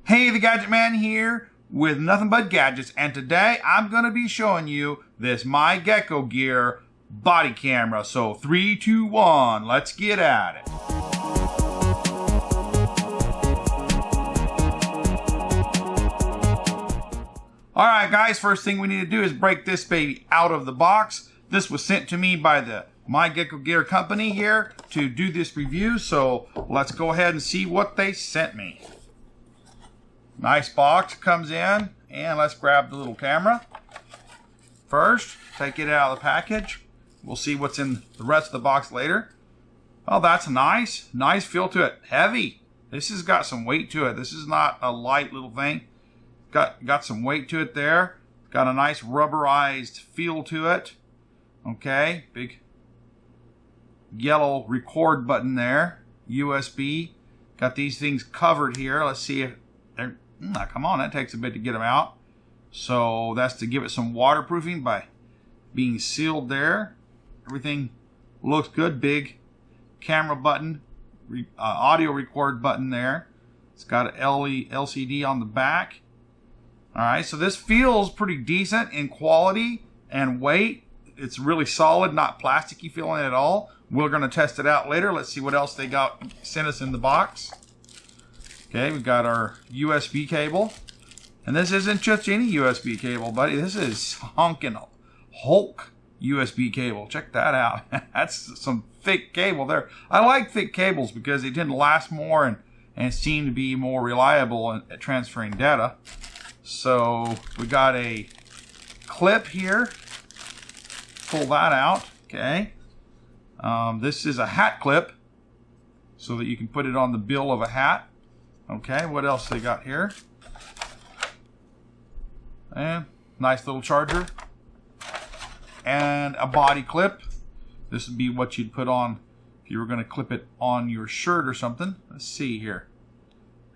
Hey, the Gadget Man here with nothing but gadgets, and today I'm going to be showing you this My Gecko Gear body camera. So 3, 2, 1, let's get at it. Alright guys, first thing we need to do is break this baby out of the box. This was sent to me by the My Gecko Gear company here to do this review, so let's go ahead and see what they sent me. Nice box comes in, and let's grab the little camera. First, take it out of the package. We'll see what's in the rest of the box later. Oh, that's nice. Nice feel to it. Heavy. This has got some weight to it. This is not a light little thing. Got some weight to it there. Got a nice rubberized feel to it. Okay, big yellow record button there. USB. Got these things covered here. Let's see if they're... come on, that takes a bit to get them out. So that's to give it some waterproofing by being sealed there. Everything looks good. Big camera button, audio record button there. It's got an LCD on the back. Alright, so this feels pretty decent in quality and weight. It's really solid, not plasticky feeling at all. We're going to test it out later. Let's see what else they sent us in the box. Okay, we've got our USB cable. And this isn't just any USB cable, buddy. This is honkin' Hulk USB cable. Check that out. That's some thick cable there. I like thick cables because they tend to last more and seem to be more reliable at transferring data. So we got a clip here. Pull that out. Okay. This is a hat clip so that you can put it on the bill of a hat. Okay, what else they got here? And nice little charger. And a body clip. This would be what you'd put on if you were going to clip it on your shirt or something. Let's see here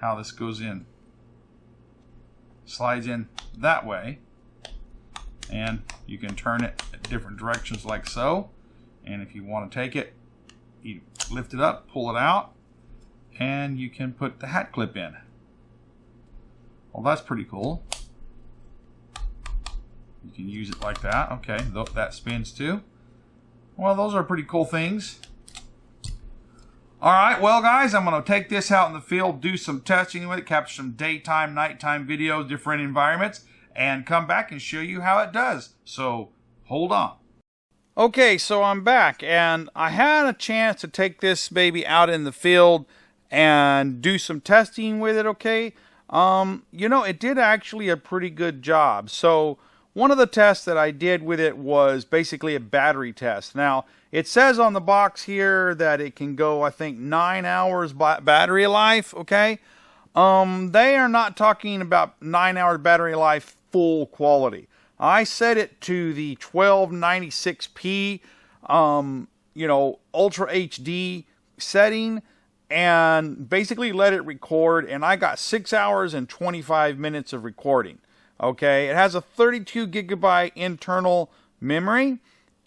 how this goes in. Slides in that way. And you can turn it at different directions like so. And if you want to take it, you lift it up, pull it out. And you can put the hat clip in. Well, that's pretty cool. You can use it like that. Okay, that spins too. Well, those are pretty cool things. Alright, well guys, I'm going to take this out in the field, do some testing with it, capture some daytime, nighttime videos, different environments, and come back and show you how it does. So, hold on. Okay, so I'm back, and I had a chance to take this baby out in the field and do some testing with it, okay? You know, it did actually a pretty good job. So one of the tests that I did with it was basically a battery test. Now, it says on the box here that it can go, I think, 9 hours battery life, okay? They are not talking about 9 hours battery life full quality. I set it to the 1296p, you know, Ultra HD setting, and basically let it record, and I got 6 hours and 25 minutes of recording. Okay, it has a 32 gigabyte internal memory,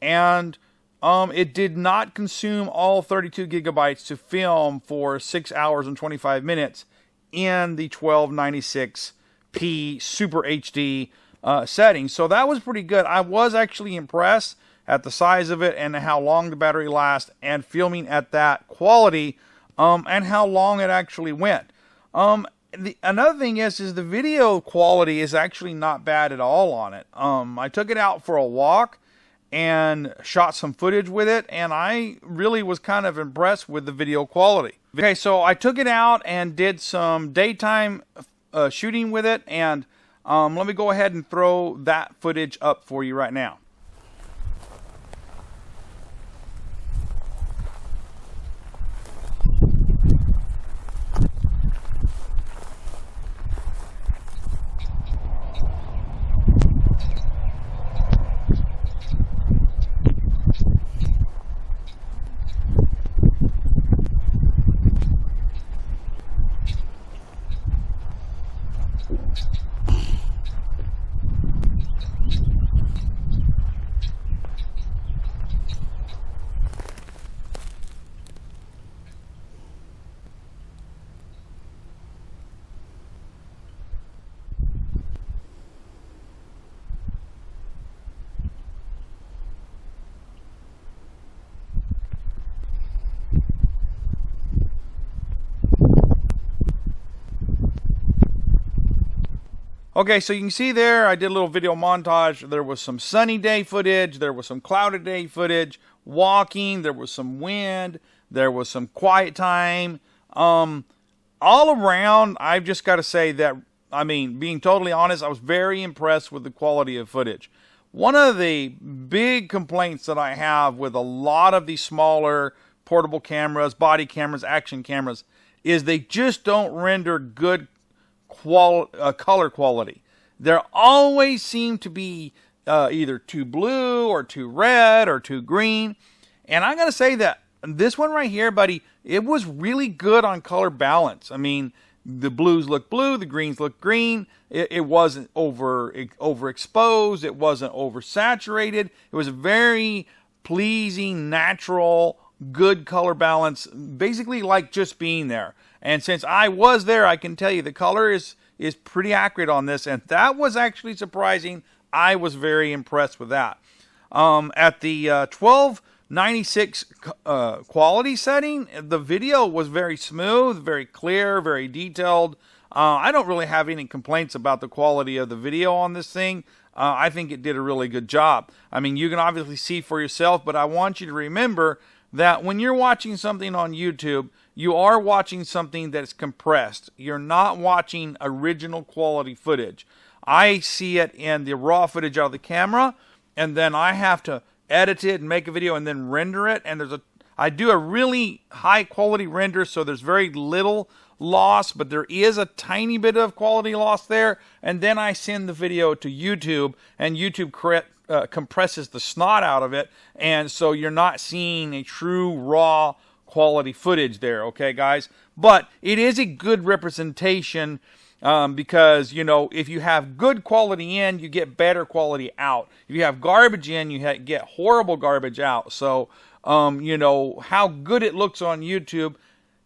and it did not consume all 32 gigabytes to film for 6 hours and 25 minutes in the 1296p Super HD setting. So that was pretty good. I was actually impressed at the size of it and how long the battery lasts, and filming at that quality. And how long it actually went. Another thing is the video quality is actually not bad at all on it. I took it out for a walk and shot some footage with it, and I really was kind of impressed with the video quality. Okay, so I took it out and did some daytime shooting with it, and let me go ahead and throw that footage up for you right now. Okay, so you can see there, I did a little video montage. There was some sunny day footage. There was some clouded day footage. Walking. There was some wind. There was some quiet time. All around, I've just got to say that, I mean, being totally honest, I was very impressed with the quality of footage. One of the big complaints that I have with a lot of these smaller portable cameras, body cameras, action cameras, is they just don't render good color quality. There always seem to be either too blue or too red or too green. And I got to say that this one right here, buddy, it was really good on color balance. I mean, the blues look blue, the greens look green. It wasn't overexposed. It wasn't oversaturated. It was a very pleasing, natural, good color balance, basically like just being there. And since I was there, I can tell you the color is pretty accurate on this, and that was actually surprising. I was very impressed with that. At the 1296 quality setting, the video was very smooth, very clear, very detailed. I don't really have any complaints about the quality of the video on this thing. I think it did a really good job. I mean, you can obviously see for yourself, but I want you to remember that when you're watching something on YouTube, you are watching something that's compressed. You're not watching original quality footage. I see it in the raw footage out of the camera, and then I have to edit it and make a video and then render it. And I do a really high quality render, so there's very little loss, but there is a tiny bit of quality loss there. And then I send the video to YouTube, and YouTube compresses the snot out of it, and so you're not seeing a true raw quality footage there, okay, guys? But it is a good representation because, you know, if you have good quality in, you get better quality out. If you have garbage in, you get horrible garbage out. So, you know, how good it looks on YouTube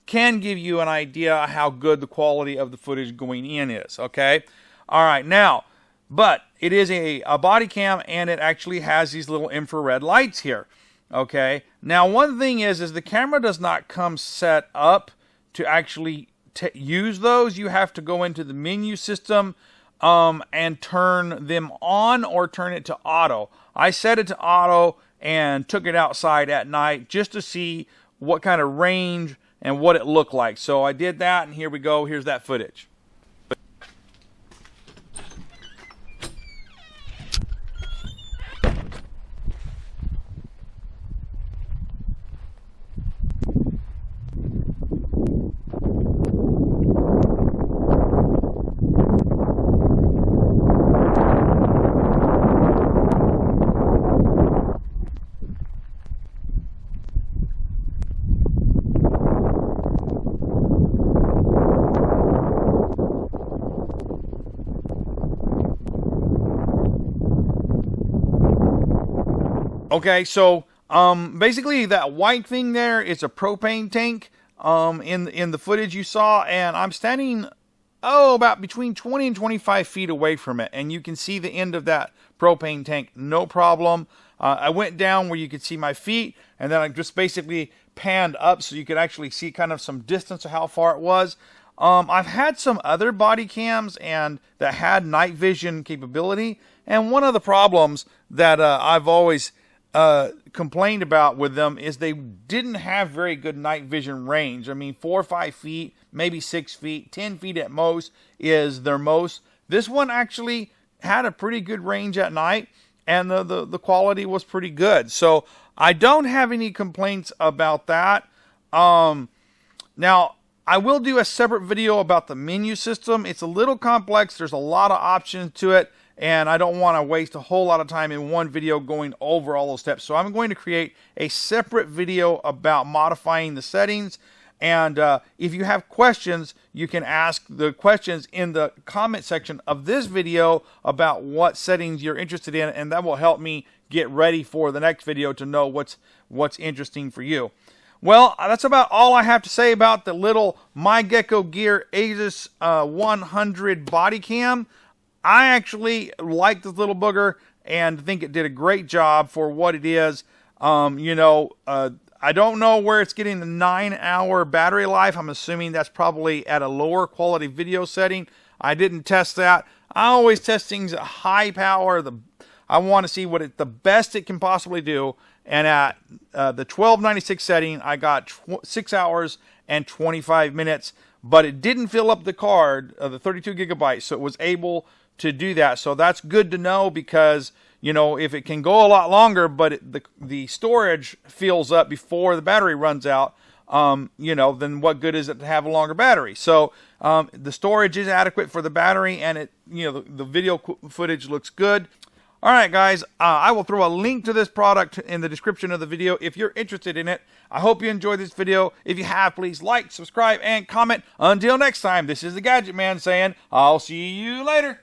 can give you an idea how good the quality of the footage going in is, okay? All right, now, but it is a body cam, and it actually has these little infrared lights here. Okay. Now, one thing is the camera does not come set up to actually use those. You have to go into the menu system and turn them on or turn it to auto. I set it to auto and took it outside at night just to see what kind of range and what it looked like. So I did that, and here we go. Here's that footage. Okay, so basically that white thing there is a propane tank in the footage you saw, and I'm standing about between 20 and 25 feet away from it, and you can see the end of that propane tank, no problem. I went down where you could see my feet, and then I just basically panned up so you could actually see kind of some distance of how far it was. I've had some other body cams and that had night vision capability, and one of the problems that I've always complained about with them is they didn't have very good night vision range. I mean, 4 or 5 feet, maybe 6 feet, 10 feet at most is their most. This one actually had a pretty good range at night, and the quality was pretty good. So I don't have any complaints about that. Now, I will do a separate video about the menu system. It's a little complex. There's a lot of options to it, and I don't want to waste a whole lot of time in one video going over all those steps. So I'm going to create a separate video about modifying the settings. And if you have questions, you can ask the questions in the comment section of this video about what settings you're interested in, and that will help me get ready for the next video to know what's interesting for you. Well, that's about all I have to say about the little MyGecko Gear Aegis100 body cam. I actually like this little booger and think it did a great job for what it is. I don't know where it's getting the 9-hour battery life. I'm assuming that's probably at a lower quality video setting. I didn't test that. I always test things at high power. I want to see what the best it can possibly do. And at the 1296 setting, I got 6 hours and 25 minutes. But it didn't fill up the card, the 32 gigabytes, so it was able to do that. So that's good to know, because, you know, if it can go a lot longer, but the storage fills up before the battery runs out, you know, then what good is it to have a longer battery? So the storage is adequate for the battery, and it, you know, the video footage looks good. All right, guys, I will throw a link to this product in the description of the video if you're interested in it. I hope you enjoyed this video. If you have, please like, subscribe, and comment. Until next time, this is the Gadget Man saying, I'll see you later.